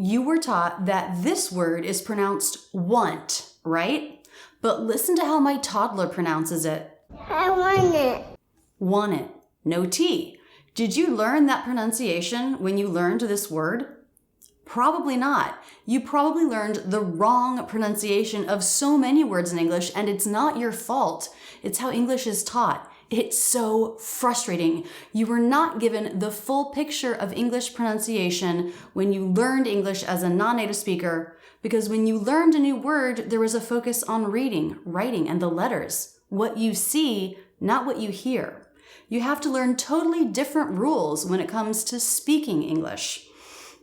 You were taught that this word is pronounced want, right? But listen to how my toddler pronounces it. I want it. Want it. No T. Did you learn that pronunciation when you learned this word? Probably not. You probably learned the wrong pronunciation of so many words in English, and it's not your fault. It's how English is taught. It's so frustrating. You were not given the full picture of English pronunciation when you learned English as a non-native speaker, because when you learned a new word, there was a focus on reading, writing, and the letters. What you see, not what you hear. You have to learn totally different rules when it comes to speaking English.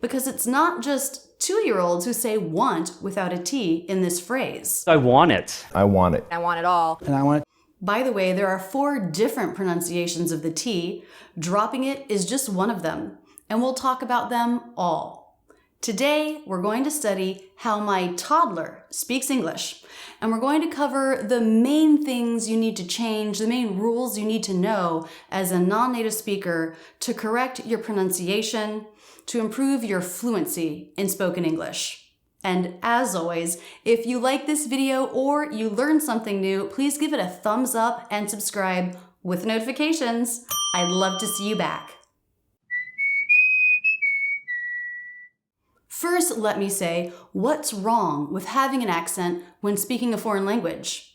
Because it's not just 2-year-olds who say want without a T in this phrase. I want it. I want it. I want it all. And I want it. By the way, there are 4 different pronunciations of the T. Dropping it is just one of them, and we'll talk about them all. Today, we're going to study how my toddler speaks English, and we're going to cover the main things you need to change, the main rules you need to know as a non-native speaker to correct your pronunciation, to improve your fluency in spoken English. And as always, if you like this video or you learned something new, please give it a thumbs up and subscribe with notifications. I'd love to see you back. First, let me say, what's wrong with having an accent when speaking a foreign language?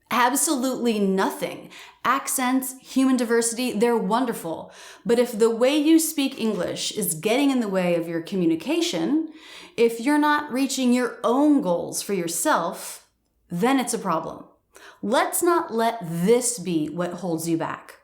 Absolutely nothing. Accents, human diversity, they're wonderful. But if the way you speak English is getting in the way of your communication, if you're not reaching your own goals for yourself, then it's a problem. Let's not let this be what holds you back.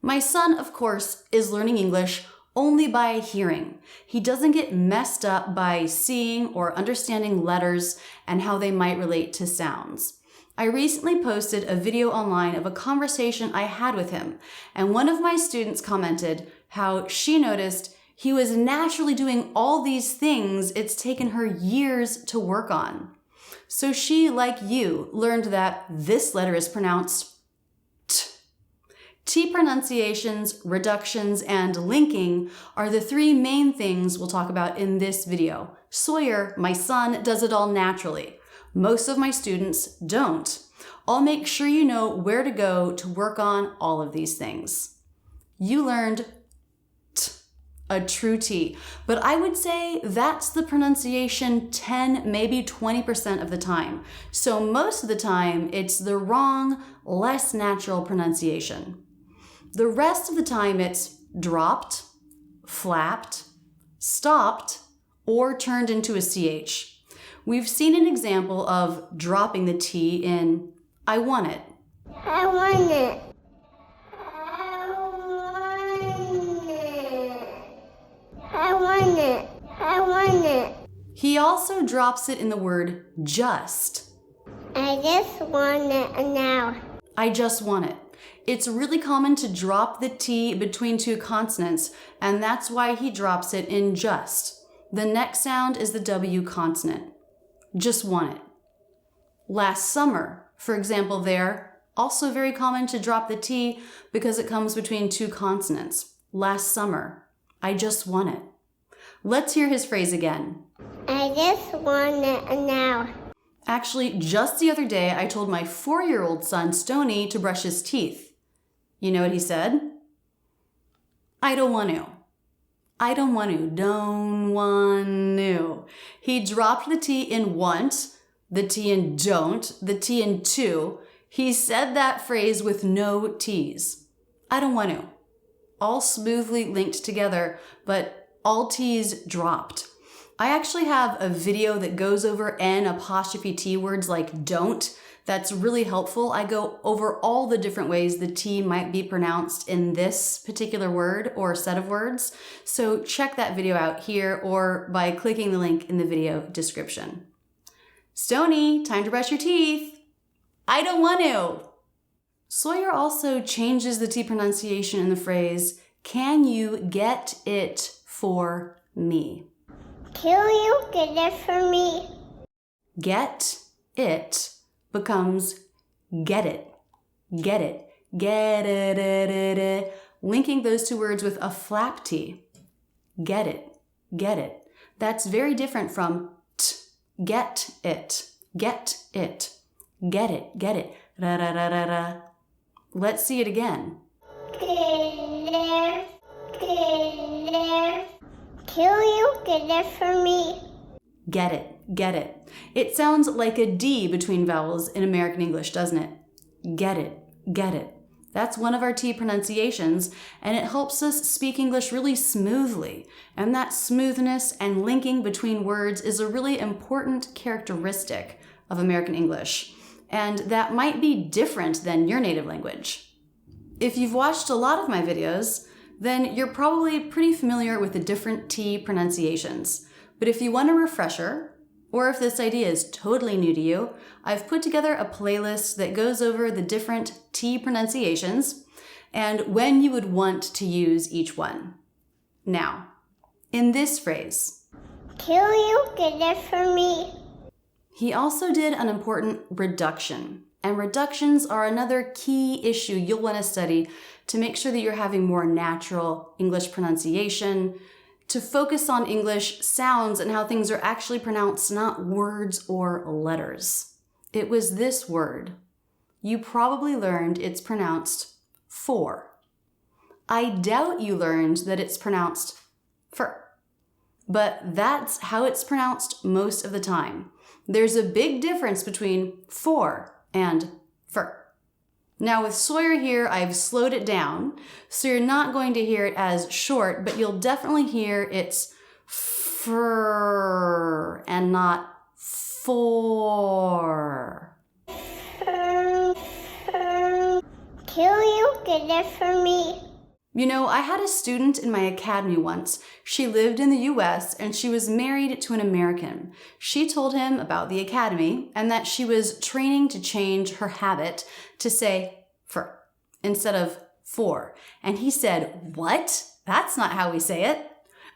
My son, of course, is learning English only by hearing. He doesn't get messed up by seeing or understanding letters and how they might relate to sounds. I recently posted a video online of a conversation I had with him, and one of my students commented how she noticed he was naturally doing all these things it's taken her years to work on. So she, like you, learned that this letter is pronounced T. T pronunciations, reductions, and linking are the 3 main things we'll talk about in this video. Sawyer, my son, does it all naturally. Most of my students don't. I'll make sure you know where to go to work on all of these things. You learned T, a true T, but I would say that's the pronunciation 10, maybe 20% of the time. So most of the time, it's the wrong, less natural pronunciation. The rest of the time, it's dropped, flapped, stopped, or turned into a CH. We've seen an example of dropping the T in I want it. I want it. I want it. I want it. I want it. He also drops it in the word just. I just want it now. I just want it. It's really common to drop the T between 2 consonants, and that's why he drops it in just. The next sound is the W consonant. Just want it. Last summer, for example there, also very common to drop the T because it comes between 2 consonants. Last summer. I just want it. Let's hear his phrase again. I just want it now. Actually, just the other day, I told my 4-year-old son, Stoney, to brush his teeth. You know what he said? I don't want to. I don't want to. Don't want to. He dropped the T in want, the T in don't, the T in to. He said that phrase with no T's. I don't want to. All smoothly linked together, but all T's dropped. I actually have a video that goes over N''T words like don't. That's really helpful. I go over all the different ways the T might be pronounced in this particular word or set of words. So check that video out here or by clicking the link in the video description. Stoney, time to brush your teeth. I don't want to. Sawyer also changes the T pronunciation in the phrase, can you get it for me? Can you get it for me? Get it becomes get it, get it, get it, linking those 2 words with a flap T. Get it, get it. That's very different from t, get it, get it, get it, get it, ra ra ra ra ra. Let's see it again. Get there. Get there. Can you get it for me? Get it, get it. It sounds like a D between vowels in American English, doesn't it? Get it, get it. That's one of our T pronunciations, and it helps us speak English really smoothly. And that smoothness and linking between words is a really important characteristic of American English. And that might be different than your native language. If you've watched a lot of my videos, then you're probably pretty familiar with the different T pronunciations. But if you want a refresher, or if this idea is totally new to you, I've put together a playlist that goes over the different T pronunciations and when you would want to use each one. Now, in this phrase, Can you get it for me? he also did an important reduction. And reductions are another key issue you'll want to study to make sure that you're having more natural English pronunciation, to focus on English sounds and how things are actually pronounced, not words or letters. It was this word. You probably learned it's pronounced for. I doubt you learned that it's pronounced fur. But that's how it's pronounced most of the time. There's a big difference between for and fur. Now with Sawyer here, I've slowed it down, so you're not going to hear it as short, but you'll definitely hear it's fur and not for. Can you get it for me? You know, I had a student in my academy once. She lived in the US and she was married to an American. She told him about the academy and that she was training to change her habit to say fur instead of for. And he said, "What? That's not how we say it."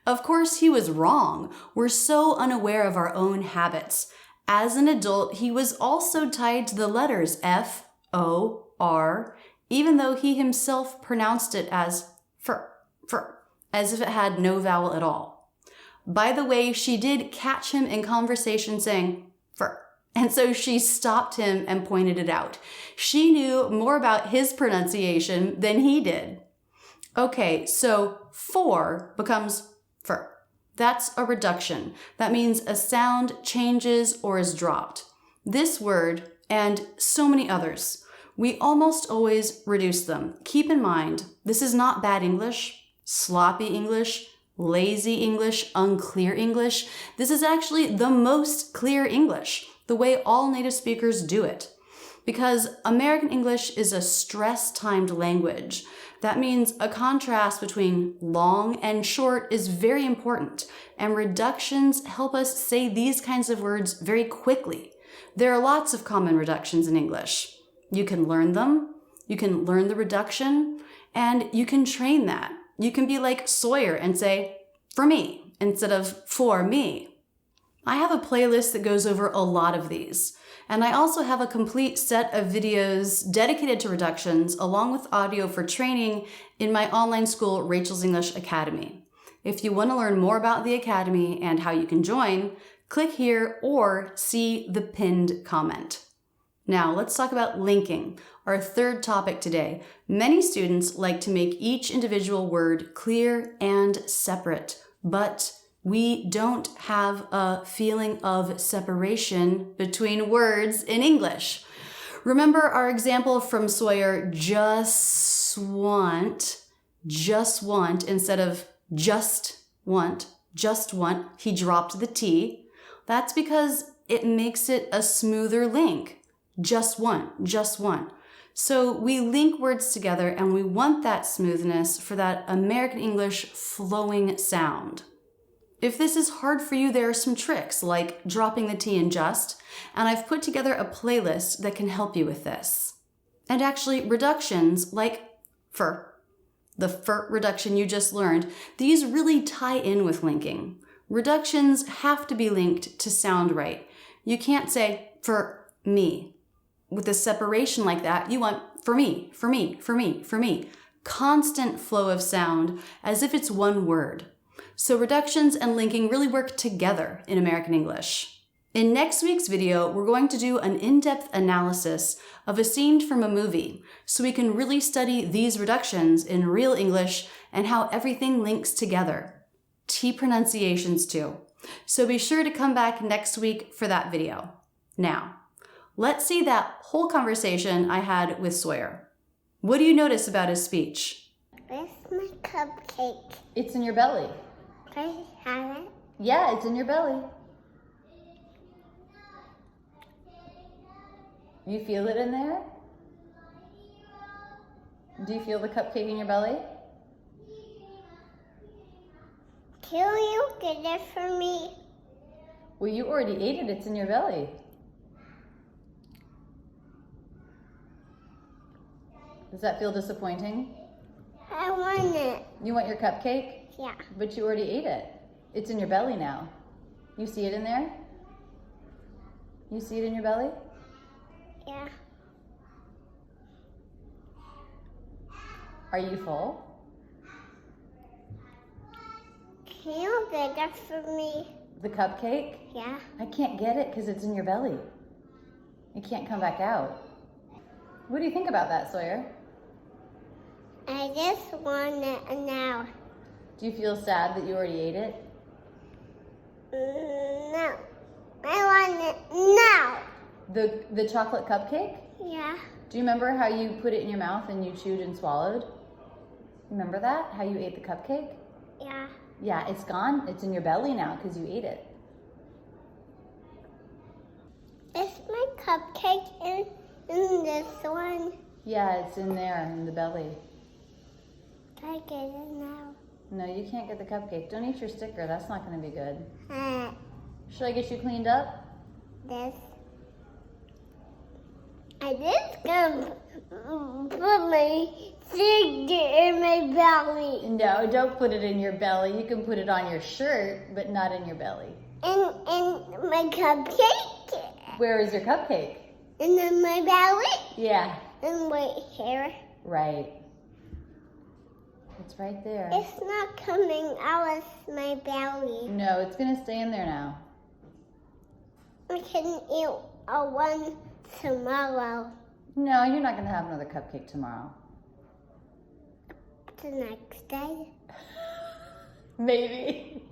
Of course, he was wrong. We're so unaware of our own habits. As an adult, he was also tied to the letters F, O, R, even though he himself pronounced it as fur, as if it had no vowel at all. By the way, she did catch him in conversation saying fur, and so she stopped him and pointed it out. She knew more about his pronunciation than he did. Okay, so for becomes fur. That's a reduction. That means a sound changes or is dropped. This word, and so many others, we almost always reduce them. Keep in mind, this is not bad English, sloppy English, lazy English, unclear English. This is actually the most clear English, the way all native speakers do it. Because American English is a stress-timed language. That means a contrast between long and short is very important, and reductions help us say these kinds of words very quickly. There are lots of common reductions in English. You can learn them, you can learn the reduction, and you can train that. You can be like Sawyer and say, for me, instead of for me. I have a playlist that goes over a lot of these, and I also have a complete set of videos dedicated to reductions along with audio for training in my online school, Rachel's English Academy. If you want to learn more about the Academy and how you can join, click here or see the pinned comment. Now, let's talk about linking, our third topic today. Many students like to make each individual word clear and separate, but we don't have a feeling of separation between words in English. Remember our example from Sawyer, just want, instead of just want, he dropped the T. That's because it makes it a smoother link. Just want. So we link words together and we want that smoothness for that American English flowing sound. If this is hard for you, there are some tricks like dropping the T in just, and I've put together a playlist that can help you with this. And actually, reductions like fur, the fur reduction you just learned, these really tie in with linking. Reductions have to be linked to sound right. You can't say for me. With a separation like that, you want for me, for me, for me, for me. Constant flow of sound as if it's one word. So reductions and linking really work together in American English. In next week's video, we're going to do an in-depth analysis of a scene from a movie so we can really study these reductions in real English and how everything links together. T pronunciations too. So be sure to come back next week for that video. Now, let's see that whole conversation I had with Sawyer. What do you notice about his speech? Where's my cupcake? It's in your belly. Can I have it? Yeah, it's in your belly. You feel it in there? Do you feel the cupcake in your belly? Can you get it for me? Well, you already ate it. It's in your belly. Does that feel disappointing? I want it. You want your cupcake? Yeah. But you already ate it. It's in your belly now. You see it in there? You see it in your belly? Yeah. Are you full? Can you get it for me? The cupcake? Yeah. I can't get it because it's in your belly. It can't come back out. What do you think about that, Sawyer? I just want it now. Do you feel sad that you already ate it? No. I want it now. The chocolate cupcake? Yeah. Do you remember how you put it in your mouth and you chewed and swallowed? Remember that? How you ate the cupcake? Yeah. Yeah, it's gone. It's in your belly now because you ate it. Is my cupcake in this one? Yeah, it's in there in the belly. Can I get it now? No, you can't get the cupcake. Don't eat your sticker. That's not going to be good. Uh, Should I get you cleaned up? this. I just gonna put my finger in my belly. No, don't put it in your belly. You can put it on your shirt, but not in your belly. In my cupcake. Where is your cupcake? And in my belly. Yeah, And right here. right. It's right there. It's not coming out of my belly. No, it's going to stay in there now. I can eat one tomorrow. No, you're not going to have another cupcake tomorrow. The next day. Maybe.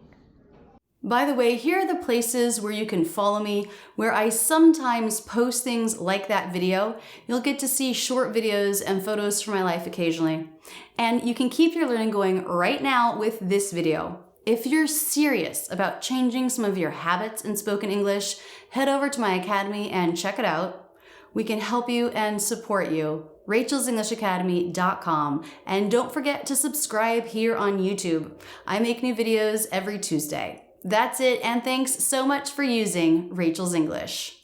By the way, here are the places where you can follow me, where I sometimes post things like that video. You'll get to see short videos and photos from my life occasionally. And you can keep your learning going right now with this video. If you're serious about changing some of your habits in spoken English, head over to my academy and check it out. We can help you and support you. Rachel'sEnglishAcademy.com. And don't forget to subscribe here on YouTube. I make new videos every Tuesday. That's it, and thanks so much for using Rachel's English.